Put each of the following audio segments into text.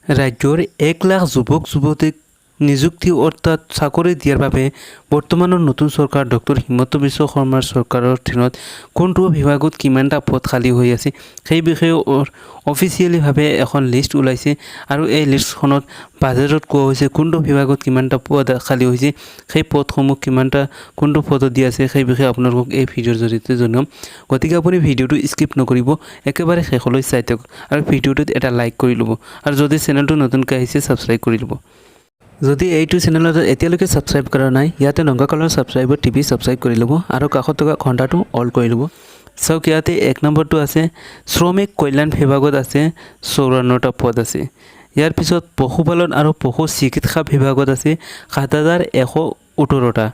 ৰাজ্যৰ 1 লাখ যুৱক যুৱতীক নিযুক্তি অৰ্থাৎ চাকৰি দিয়াৰ বাবে বৰ্তমানৰ নতুন চৰকাৰ ডক্টৰ হিমন্ত বিশ্ব শৰ্মাৰ চৰকাৰৰ অধীনত কোনটো বিভাগত কিমানটা পদ খালী হৈ আছে সেই বিষয়ে অফিচিয়েলিভাৱে এখন লিষ্ট ওলাইছে আৰু এই লিষ্টখনত বাজেটত কোৱা হৈছে কোনটো বিভাগত কিমানটা পদ খালী হৈছে সেই পদসমূহ কিমানটা কোনটো পদত দিয়া আছে সেই বিষয়ে আপোনালোকক এই ভিডিঅ'ৰ জৰিয়তে জনাম গতিকে আপুনি ভিডিঅ'টো স্কিপ নকৰিব একেবাৰে শেষলৈ চাই থাকক আৰু ভিডিঅ'টোত এটা লাইক কৰি ল'ব আৰু যদি চেনেলটো নতুনকৈ আহিছে সাবস্ক্ৰাইব কৰি ল'ব যদি এইটো চেনেলত এতিয়ালৈকে সাবস্ক্ৰাইব কৰা নাই ইয়াতে নংগা কলৰ সাবস্ক্ৰাইবৰ টিপি সাবস্ক্ৰাইব কৰি ল'ব আৰু কাষত থকা ঘণ্টাটো অল কৰি ল'ব চাওক ইয়াতে 1 নম্বৰটো আছে শ্ৰমিক কল্যাণ বিভাগত আছে 54টা পদ আছে ইয়াৰ পিছত পশুপালন আৰু পশু চিকিৎসা বিভাগত আছে 7118টা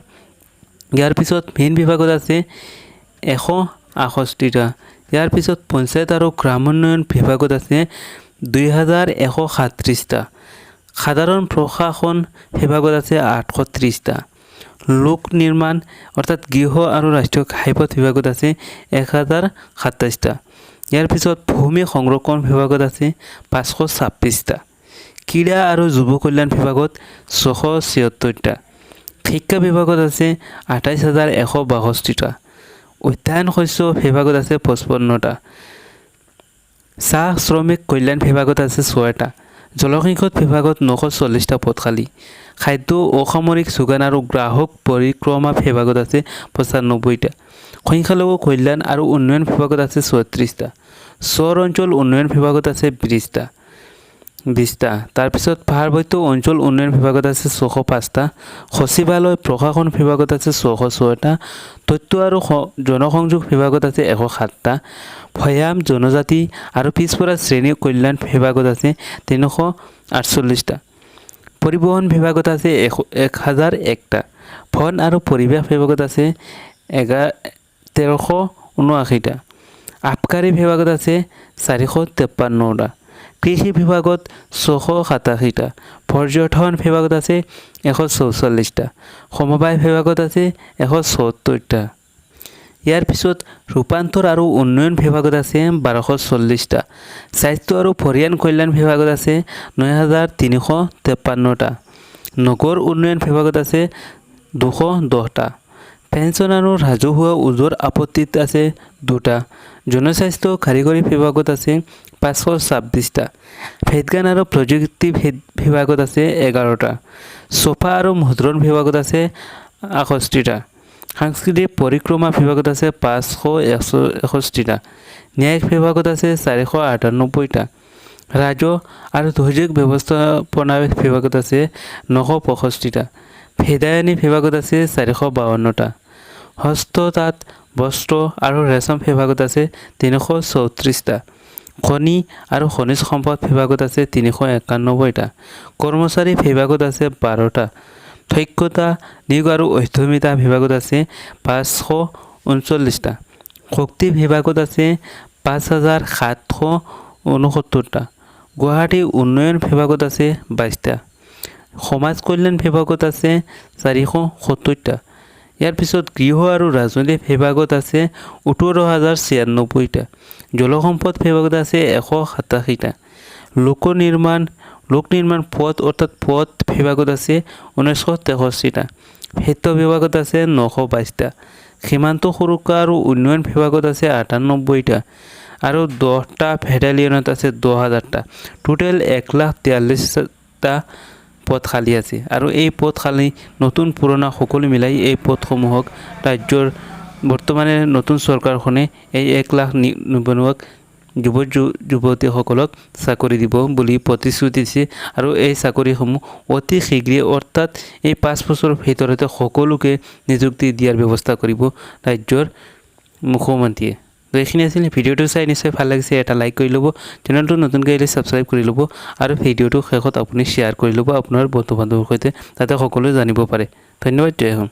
ইয়াৰ পিছত মেইন বিভাগত আছে 168টা ইয়াৰ পিছত পঞ্চায়ত আৰু গ্ৰামোন্নয়ন বিভাগত আছে 2137টা সাধাৰণ প্ৰশাসন বিভাগত আছে 830টা লোক নিৰ্মাণ অৰ্থাৎ গৃহ আৰু ৰাষ্ট্ৰীয় ঘাইপথ বিভাগত আছে 1027টা ইয়াৰ পিছত ভূমি সংৰক্ষণ বিভাগত আছে 526টা ক্ৰীড়া আৰু যুৱ কল্যাণ বিভাগত 676টা শিক্ষা বিভাগত আছে 28162টা উদ্যান শস্য বিভাগত আছে 55টা চাহ শ্ৰমিক কল্যাণ বিভাগত আছে 6টা জলসম্পদ বিভাগত 940টা পদ খালী খাদ্য অসামৰিক যোগান আৰু গ্ৰাহক পৰিক্ৰমা বিভাগত আছে 95টা সংখ্যালঘু কল্যাণ আৰু উন্নয়ন বিভাগত আছে 34টা চৰ অঞ্চল উন্নয়ন বিভাগত আছে 20টা তাৰপিছত পাৰ্বত্য অঞ্চল উন্নয়ন বিভাগত আছে 605টা সচিবালয় প্ৰশাসন বিভাগত আছে 606টা তথ্য আৰু জনসংযোগ বিভাগত আছে 107টা ভৈয়াম জনজাতি আৰু পিছপৰা শ্ৰেণী কল্যাণ বিভাগত আছে 348টা পৰিবহণ বিভাগত আছে 1001টা বন আৰু পৰিৱেশ বিভাগত আছে 1379টা আবকাৰী বিভাগত আছে 453টা কৃষি বিভাগত 687টা পৰ্যটন বিভাগত আছে 144টা সমবায় বিভাগত আছে 174টা ইয়াৰ পিছত ৰূপান্তৰ আৰু উন্নয়ন বিভাগত আছে 1240টা স্বাস্থ্য আৰু পৰিয়াল কল্যাণ বিভাগত আছে 9353টা নগৰ উন্নয়ন বিভাগত আছে 210টা পেঞ্চন আৰু ৰাজহুৱা ওজৰ আপত্তিত আছে 2টা জনস্বাস্থ্য কাৰিকৰী বিভাগত আছে 526টা বিজ্ঞান আৰু প্ৰযুক্তি বিভাগত আছে 11টা চফা আৰু মুদ্ৰণ বিভাগত আছে 61টা সাংস্কৃতিক পৰিক্ৰমা বিভাগত আছে 561টা ন্যায়িক বিভাগত আছে 498টা ৰাজহ আৰু দুৰ্যোগ ব্যৱস্থাপনা বিভাগত আছে 965টা বিদায়নী বিভাগত আছে 452টা হস্ততাঁত বস্ত্ৰ আৰু ৰেচম বিভাগত আছে 334টা খনি আৰু খনিজ সম্পদ বিভাগত আছে 391টা কৰ্মচাৰী বিভাগত আছে 12টা দক্ষতা নিয়োগ আৰু উদ্যমিতা বিভাগত আছে 539টা শক্তি বিভাগত আছে 5769টা গুৱাহাটী উন্নয়ন বিভাগত আছে 22টা সমাজ কল্যাণ বিভাগত আছে 470টা ইয়াৰ পিছত গৃহ আৰু ৰাজনৈতিক বিভাগত আছে 18096টা জলসম্পদ বিভাগত আছে 187টা লোক নিৰ্মাণ পথ অৰ্থাৎ পথ বিভাগত আছে 1963টা বিত্ত বিভাগত আছে 922টা সীমান্ত সুৰক্ষা আৰু উন্নয়ন বিভাগত আছে 98টা আৰু 10টা বেটালিয়নত আছে 10000টা টোটেল 1,43,টা পদ খালী আছে আৰু এই পদ খালী নতুন পুৰণা সকলো মিলাই এই পদসমূহক ৰাজ্যৰ বৰ্তমানে নতুন চৰকাৰখনে এই 1 লাখ নিবনুৱাক যুৱতীসকলক চাকৰি দিব বুলি প্ৰতিশ্ৰুতি দিছে আৰু এই চাকৰিসমূহ অতি শীঘ্ৰে অৰ্থাৎ এই 5 বছৰৰ ভিতৰতে সকলোকে নিযুক্তি দিয়াৰ ব্যৱস্থা কৰিব ৰাজ্যৰ মুখ্যমন্ত্ৰীয়ে তো এইখিনি আছিল ভিডিঅ'টো চাই নিশ্চয় ভাল লাগিছে এটা লাইক কৰি ল'ব চেনেলটো নতুনকৈ আহিলে সাবস্ক্ৰাইব কৰি ল'ব আৰু ভিডিঅ'টো শেষত আপুনি শ্বেয়াৰ কৰি ল'ব আপোনাৰ বন্ধু বান্ধৱৰ সৈতে যাতে সকলোৱে জানিব পাৰে ধন্যবাদ জয় হিন্দ